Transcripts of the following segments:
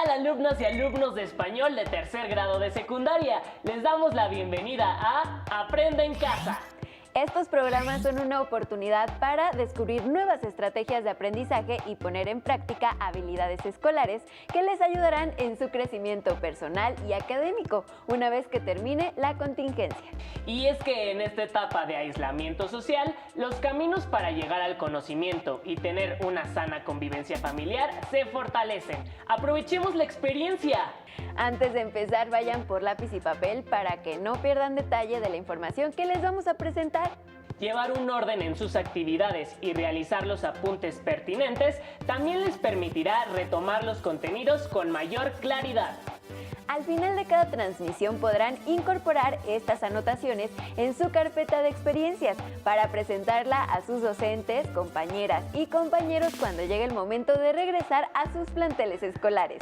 tal, alumnas y alumnos de español de tercer grado de secundaria? Les damos la bienvenida a Aprende en Casa. Estos programas son una oportunidad para descubrir nuevas estrategias de aprendizaje y poner en práctica habilidades escolares que les ayudarán en su crecimiento personal y académico una vez que termine la contingencia. Y es que en esta etapa de aislamiento social, los caminos para llegar al conocimiento y tener una sana convivencia familiar se fortalecen. ¡Aprovechemos la experiencia! Antes de empezar, vayan por lápiz y papel para que no pierdan detalle de la información que les vamos a presentar. Llevar un orden en sus actividades y realizar los apuntes pertinentes también les permitirá retomar los contenidos con mayor claridad. Al final de cada transmisión podrán incorporar estas anotaciones en su carpeta de experiencias para presentarla a sus docentes, compañeras y compañeros cuando llegue el momento de regresar a sus planteles escolares.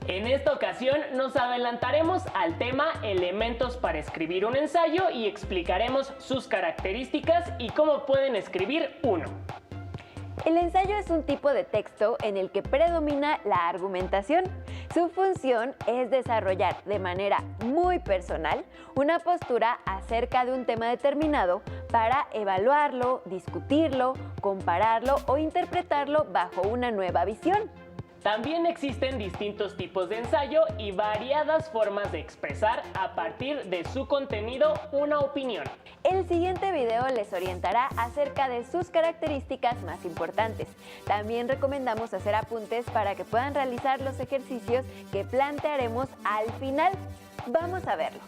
En esta ocasión nos adelantaremos al tema elementos para escribir un ensayo y explicaremos sus características y cómo pueden escribir uno. El ensayo es un tipo de texto en el que predomina la argumentación. Su función es desarrollar de manera muy personal una postura acerca de un tema determinado para evaluarlo, discutirlo, compararlo o interpretarlo bajo una nueva visión. También existen distintos tipos de ensayo y variadas formas de expresar a partir de su contenido una opinión. El siguiente video les orientará acerca de sus características más importantes. También recomendamos hacer apuntes para que puedan realizar los ejercicios que plantearemos al final. Vamos a verlo.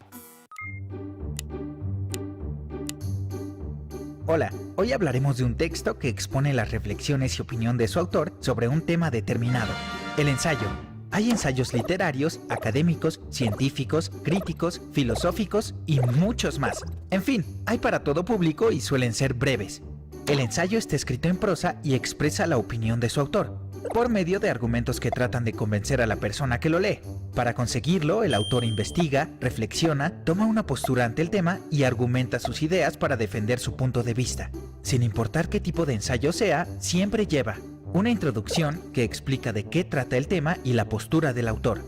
Hola, hoy hablaremos de un texto que expone las reflexiones y opinión de su autor sobre un tema determinado, el ensayo. Hay ensayos literarios, académicos, científicos, críticos, filosóficos y muchos más. En fin, hay para todo público y suelen ser breves. El ensayo está escrito en prosa y expresa la opinión de su autor, por medio de argumentos que tratan de convencer a la persona que lo lee. Para conseguirlo, el autor investiga, reflexiona, toma una postura ante el tema y argumenta sus ideas para defender su punto de vista. Sin importar qué tipo de ensayo sea, siempre lleva una introducción que explica de qué trata el tema y la postura del autor,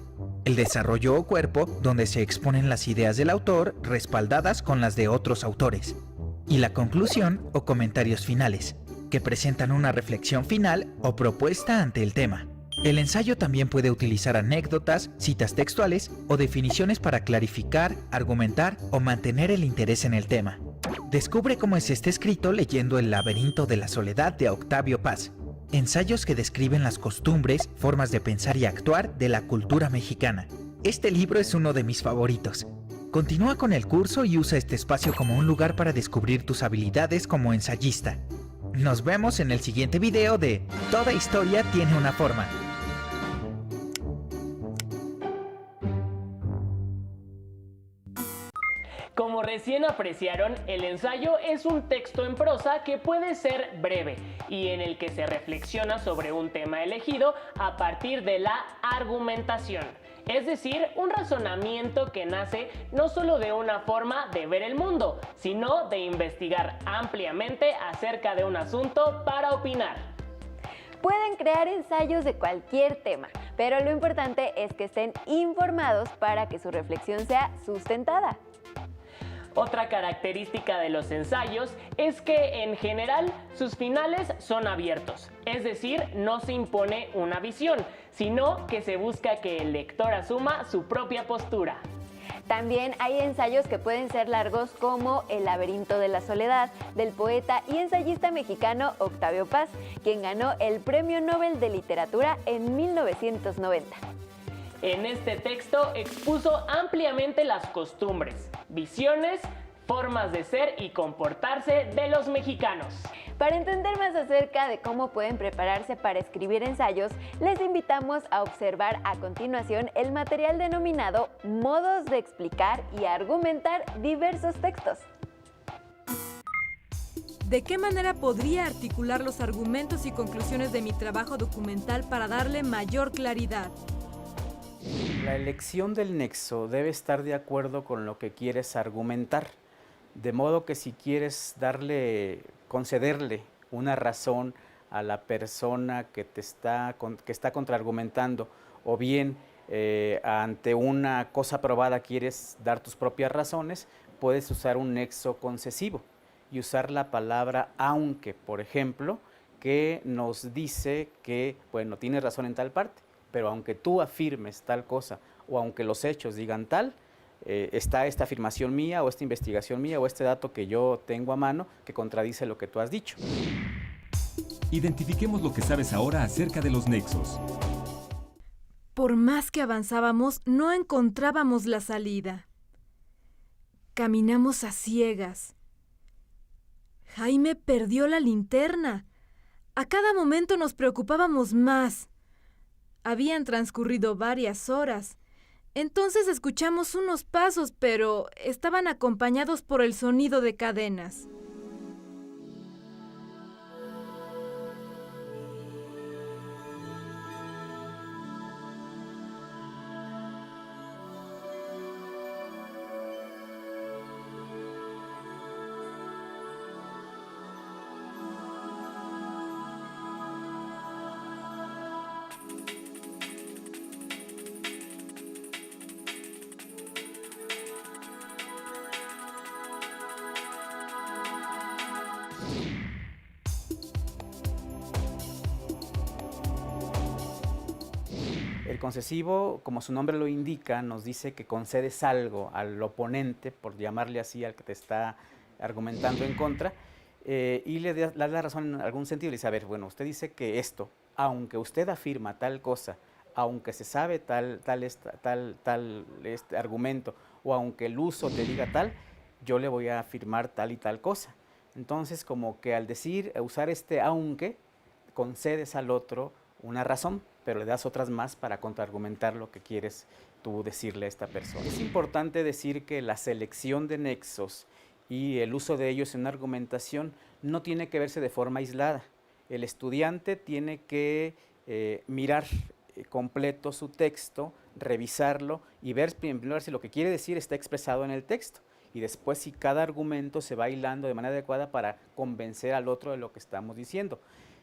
el desarrollo o cuerpo donde se exponen las ideas del autor respaldadas con las de otros autores, y la conclusión o comentarios finales, que presentan una reflexión final o propuesta ante el tema. El ensayo también puede utilizar anécdotas, citas textuales o definiciones para clarificar, argumentar o mantener el interés en el tema. Descubre cómo es este escrito leyendo El laberinto de la soledad de Octavio Paz. Ensayos que describen las costumbres, formas de pensar y actuar de la cultura mexicana. Este libro es uno de mis favoritos. Continúa con el curso y usa este espacio como un lugar para descubrir tus habilidades como ensayista. Nos vemos en el siguiente video de Toda historia tiene una forma. Como recién apreciaron, el ensayo es un texto en prosa que puede ser breve y en el que se reflexiona sobre un tema elegido a partir de la argumentación. Es decir, un razonamiento que nace no solo de una forma de ver el mundo, sino de investigar ampliamente acerca de un asunto para opinar. Pueden crear ensayos de cualquier tema, pero lo importante es que estén informados para que su reflexión sea sustentada. Otra característica de los ensayos es que en general sus finales son abiertos, es decir, no se impone una visión, sino que se busca que el lector asuma su propia postura. También hay ensayos que pueden ser largos como El laberinto de la soledad del poeta y ensayista mexicano Octavio Paz, quien ganó el Premio Nobel de Literatura en 1990. En este texto expuso ampliamente las costumbres, visiones, formas de ser y comportarse de los mexicanos. Para entender más acerca de cómo pueden prepararse para escribir ensayos, les invitamos a observar a continuación el material denominado Modos de explicar y argumentar diversos textos. ¿De qué manera podría articular los argumentos y conclusiones de mi trabajo documental para darle mayor claridad? La elección del nexo debe estar de acuerdo con lo que quieres argumentar, de modo que si quieres concederle una razón a la persona que está contraargumentando, o bien ante una cosa probada quieres dar tus propias razones, puedes usar un nexo concesivo y usar la palabra aunque, por ejemplo, que nos dice que, bueno, tienes razón en tal parte, pero aunque tú afirmes tal cosa o aunque los hechos digan tal, está esta afirmación mía o esta investigación mía o este dato que yo tengo a mano que contradice lo que tú has dicho. Identifiquemos lo que sabes ahora acerca de los nexos. Por más que avanzábamos, no encontrábamos la salida. Caminamos a ciegas. Jaime perdió la linterna. A cada momento nos preocupábamos más. Habían transcurrido varias horas. Entonces escuchamos unos pasos, pero estaban acompañados por el sonido de cadenas. El concesivo, como su nombre lo indica, nos dice que concedes algo al oponente, por llamarle así al que te está argumentando en contra, y le das la razón en algún sentido. Le dice, a ver, bueno, usted dice que esto, aunque usted afirma tal cosa, aunque se sabe tal argumento, o aunque el uso te diga tal, yo le voy a afirmar tal y tal cosa. Entonces, como que al usar este aunque, concedes al otro una razón, pero le das otras más para contraargumentar lo que quieres tú decirle a esta persona. Es importante decir que la selección de nexos y el uso de ellos en una argumentación no tiene que verse de forma aislada. El estudiante tiene que mirar completo su texto, revisarlo y ver primero si lo que quiere decir está expresado en el texto. Y después si cada argumento se va hilando de manera adecuada para convencer al otro de lo que estamos diciendo.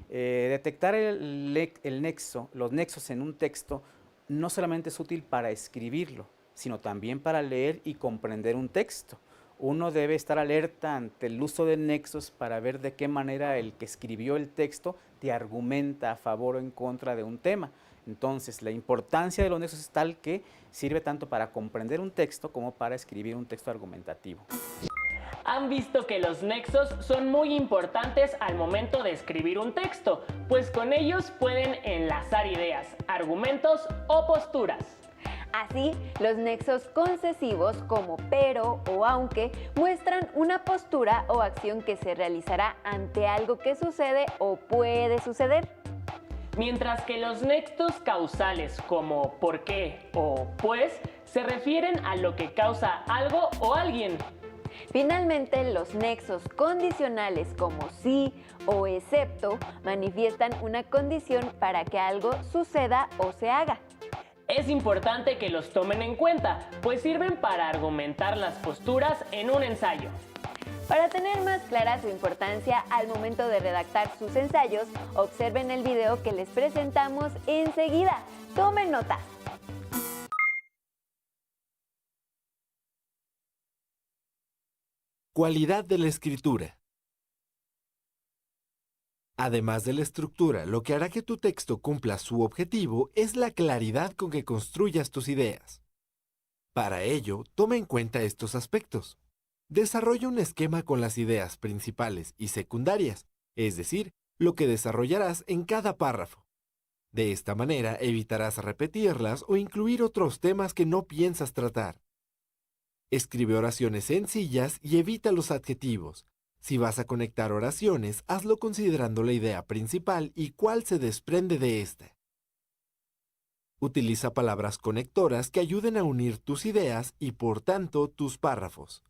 Detectar los nexos en un texto no solamente es útil para escribirlo, sino también para leer y comprender un texto. Uno debe estar alerta ante el uso de nexos para ver de qué manera el que escribió el texto te argumenta a favor o en contra de un tema. Entonces, la importancia de los nexos es tal que sirve tanto para comprender un texto como para escribir un texto argumentativo. Han visto que los nexos son muy importantes al momento de escribir un texto, pues con ellos pueden enlazar ideas, argumentos o posturas. Así, los nexos concesivos como pero o aunque muestran una postura o acción que se realizará ante algo que sucede o puede suceder. Mientras que los nexos causales como por qué o pues se refieren a lo que causa algo o alguien. Finalmente, los nexos condicionales como sí o excepto manifiestan una condición para que algo suceda o se haga. Es importante que los tomen en cuenta, pues sirven para argumentar las posturas en un ensayo. Para tener más clara su importancia al momento de redactar sus ensayos, observen el video que les presentamos enseguida. Tomen nota. Cualidad de la escritura. Además de la estructura, lo que hará que tu texto cumpla su objetivo es la claridad con que construyas tus ideas. Para ello, toma en cuenta estos aspectos. Desarrolla un esquema con las ideas principales y secundarias, es decir, lo que desarrollarás en cada párrafo. De esta manera evitarás repetirlas o incluir otros temas que no piensas tratar. Escribe oraciones sencillas y evita los adjetivos. Si vas a conectar oraciones, hazlo considerando la idea principal y cuál se desprende de esta. Utiliza palabras conectoras que ayuden a unir tus ideas y, por tanto, tus párrafos.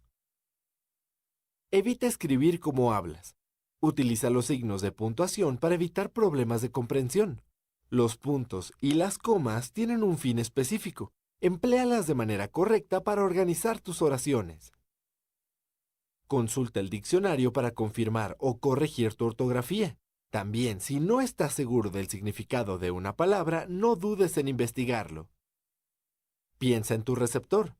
Evita escribir como hablas. Utiliza los signos de puntuación para evitar problemas de comprensión. Los puntos y las comas tienen un fin específico. Empléalas de manera correcta para organizar tus oraciones. Consulta el diccionario para confirmar o corregir tu ortografía. También, si no estás seguro del significado de una palabra, no dudes en investigarlo. Piensa en tu receptor.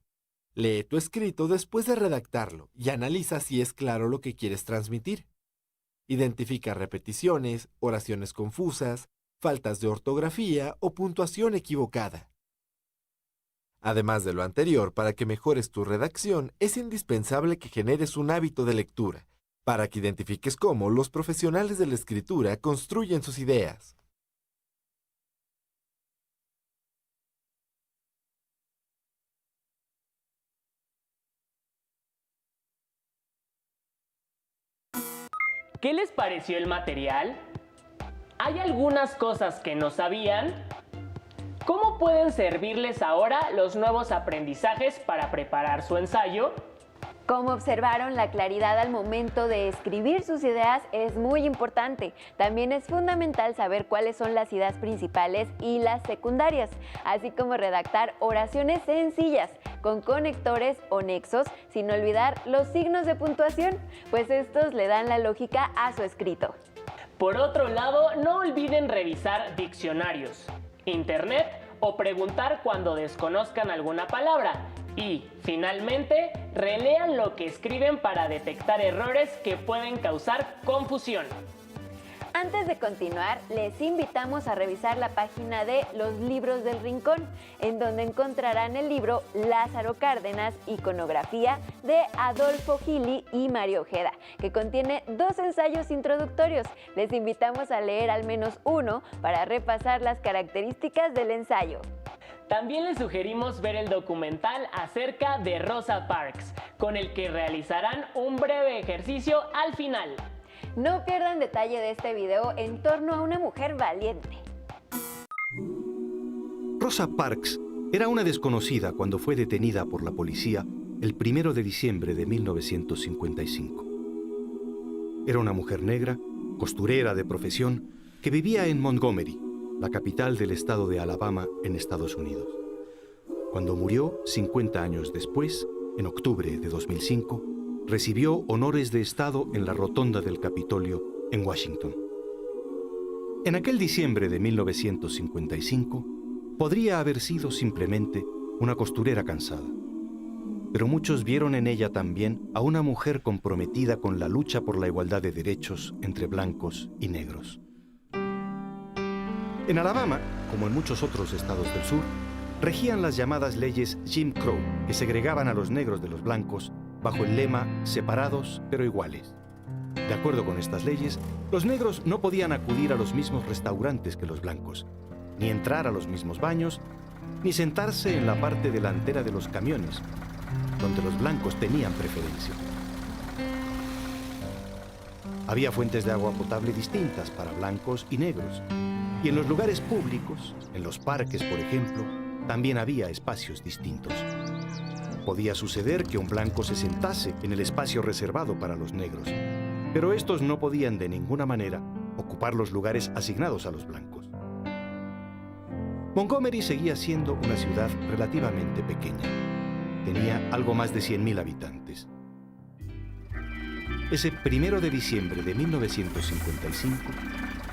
Lee tu escrito después de redactarlo y analiza si es claro lo que quieres transmitir. Identifica repeticiones, oraciones confusas, faltas de ortografía o puntuación equivocada. Además de lo anterior, para que mejores tu redacción, es indispensable que generes un hábito de lectura, para que identifiques cómo los profesionales de la escritura construyen sus ideas. ¿Qué les pareció el material? ¿Hay algunas cosas que no sabían? ¿Cómo pueden servirles ahora los nuevos aprendizajes para preparar su ensayo? Como observaron, la claridad al momento de escribir sus ideas es muy importante. También es fundamental saber cuáles son las ideas principales y las secundarias, así como redactar oraciones sencillas, con conectores o nexos, sin olvidar los signos de puntuación, pues estos le dan la lógica a su escrito. Por otro lado, no olviden revisar diccionarios, internet o preguntar cuando desconozcan alguna palabra. Y, finalmente, relean lo que escriben para detectar errores que pueden causar confusión. Antes de continuar, les invitamos a revisar la página de Los Libros del Rincón, en donde encontrarán el libro Lázaro Cárdenas, Iconografía, de Adolfo Gili y Mario Ojeda, que contiene 2 ensayos introductorios. Les invitamos a leer al menos uno para repasar las características del ensayo. También les sugerimos ver el documental acerca de Rosa Parks, con el que realizarán un breve ejercicio al final. No pierdan detalle de este video en torno a una mujer valiente. Rosa Parks era una desconocida cuando fue detenida por la policía el 1 de diciembre de 1955. Era una mujer negra, costurera de profesión, que vivía en Montgomery, la capital del estado de Alabama, en Estados Unidos. Cuando murió, 50 años después, en octubre de 2005, recibió honores de Estado en la rotonda del Capitolio en Washington. En aquel diciembre de 1955, podría haber sido simplemente una costurera cansada, pero muchos vieron en ella también a una mujer comprometida con la lucha por la igualdad de derechos entre blancos y negros. En Alabama, como en muchos otros estados del sur, regían las llamadas leyes Jim Crow, que segregaban a los negros de los blancos bajo el lema separados pero iguales. De acuerdo con estas leyes, los negros no podían acudir a los mismos restaurantes que los blancos, ni entrar a los mismos baños, ni sentarse en la parte delantera de los camiones, donde los blancos tenían preferencia. Había fuentes de agua potable distintas para blancos y negros, y en los lugares públicos, en los parques, por ejemplo, también había espacios distintos. Podía suceder que un blanco se sentase en el espacio reservado para los negros, pero estos no podían de ninguna manera ocupar los lugares asignados a los blancos. Montgomery seguía siendo una ciudad relativamente pequeña. Tenía algo más de 100.000 habitantes. Ese 1 de diciembre de 1955,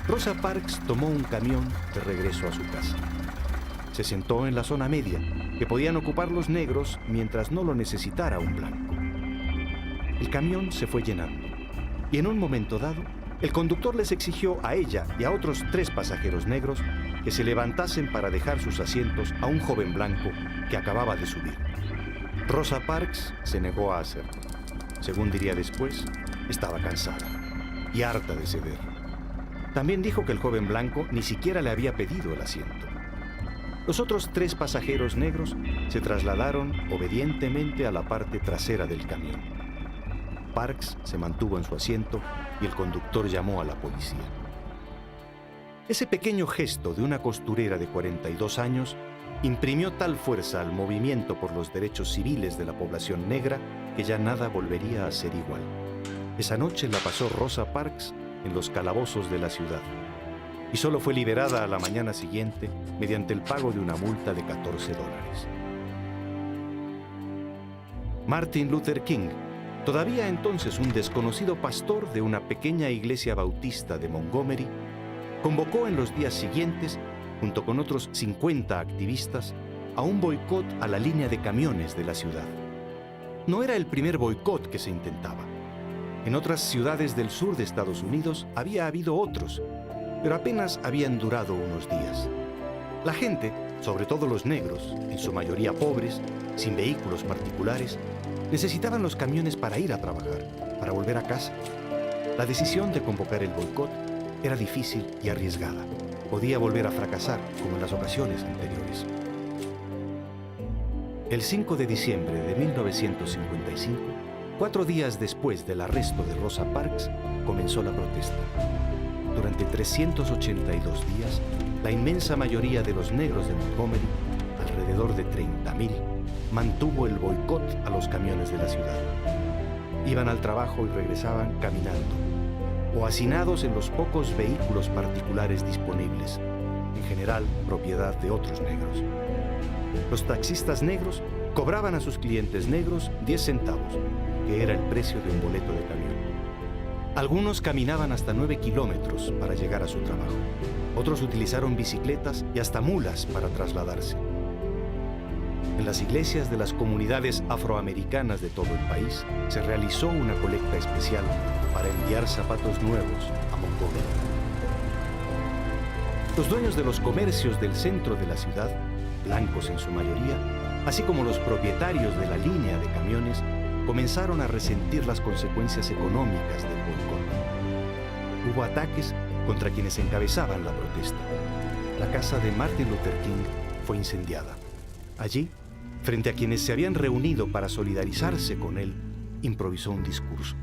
Rosa Parks tomó un camión de regreso a su casa. Se sentó en la zona media, que podían ocupar los negros mientras no lo necesitara un blanco. El camión se fue llenando, y en un momento dado, el conductor les exigió a ella y a otros 3 pasajeros negros que se levantasen para dejar sus asientos a un joven blanco que acababa de subir. Rosa Parks se negó a hacerlo. Según diría después, estaba cansada y harta de ceder. También dijo que el joven blanco ni siquiera le había pedido el asiento. Los otros 3 pasajeros negros se trasladaron obedientemente a la parte trasera del camión. Parks se mantuvo en su asiento y el conductor llamó a la policía. Ese pequeño gesto de una costurera de 42 años imprimió tal fuerza al movimiento por los derechos civiles de la población negra que ya nada volvería a ser igual. Esa noche la pasó Rosa Parks en los calabozos de la ciudad y solo fue liberada a la mañana siguiente mediante el pago de una multa de $14. Martin Luther King, todavía entonces un desconocido pastor de una pequeña iglesia bautista de Montgomery, convocó en los días siguientes, junto con otros 50 activistas, a un boicot a la línea de camiones de la ciudad. No era el primer boicot que se intentaba. En otras ciudades del sur de Estados Unidos había habido otros, pero apenas habían durado unos días. La gente, sobre todo los negros, en su mayoría pobres, sin vehículos particulares, necesitaban los camiones para ir a trabajar, para volver a casa. La decisión de convocar el boicot era difícil y arriesgada. Podía volver a fracasar, como en las ocasiones anteriores. El 5 de diciembre de 1955, 4 días después del arresto de Rosa Parks, comenzó la protesta. Durante 382 días, la inmensa mayoría de los negros de Montgomery, alrededor de 30.000, mantuvo el boicot a los camiones de la ciudad. Iban al trabajo y regresaban caminando, o hacinados en los pocos vehículos particulares disponibles, en general propiedad de otros negros. Los taxistas negros cobraban a sus clientes negros 10 centavos, que era el precio de un boleto de camión. Algunos caminaban hasta 9 kilómetros para llegar a su trabajo. Otros utilizaron bicicletas y hasta mulas para trasladarse. En las iglesias de las comunidades afroamericanas de todo el país se realizó una colecta especial para enviar zapatos nuevos a Montgomery. Los dueños de los comercios del centro de la ciudad, blancos en su mayoría, así como los propietarios de la línea de camiones, comenzaron a resentir las consecuencias económicas del boicot. Hubo ataques contra quienes encabezaban la protesta. La casa de Martin Luther King fue incendiada. Allí, frente a quienes se habían reunido para solidarizarse con él, improvisó un discurso.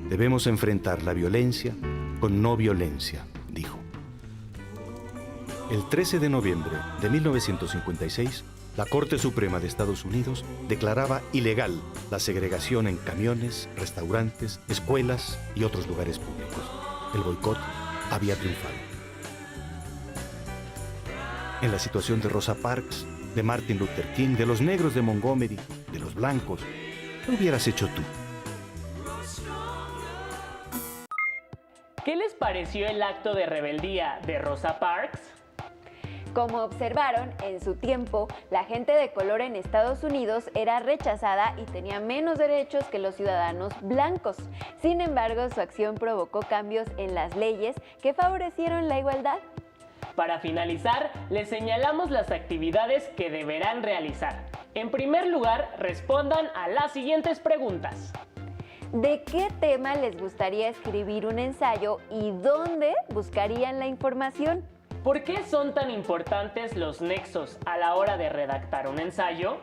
Debemos enfrentar la violencia con no violencia, dijo. El 13 de noviembre de 1956, la Corte Suprema de Estados Unidos declaraba ilegal la segregación en camiones, restaurantes, escuelas y otros lugares públicos. El boicot había triunfado. En la situación de Rosa Parks, de Martin Luther King, de los negros de Montgomery, de los blancos, ¿qué hubieras hecho tú? ¿Qué les pareció el acto de rebeldía de Rosa Parks? Como observaron, en su tiempo, la gente de color en Estados Unidos era rechazada y tenía menos derechos que los ciudadanos blancos. Sin embargo, su acción provocó cambios en las leyes que favorecieron la igualdad. Para finalizar, les señalamos las actividades que deberán realizar. En primer lugar, respondan a las siguientes preguntas. ¿De qué tema les gustaría escribir un ensayo y dónde buscarían la información? ¿Por qué son tan importantes los nexos a la hora de redactar un ensayo?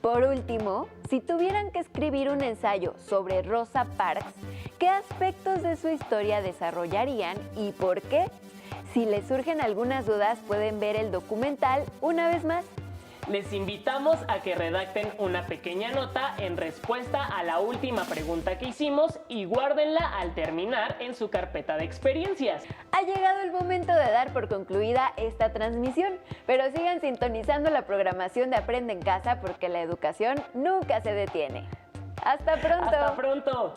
Por último, si tuvieran que escribir un ensayo sobre Rosa Parks, ¿qué aspectos de su historia desarrollarían y por qué? Si les surgen algunas dudas, pueden ver el documental una vez más. Les invitamos a que redacten una pequeña nota en respuesta a la última pregunta que hicimos y guárdenla al terminar en su carpeta de experiencias. Ha llegado el momento de dar por concluida esta transmisión, pero sigan sintonizando la programación de Aprende en Casa porque la educación nunca se detiene. ¡Hasta pronto! ¡Hasta pronto!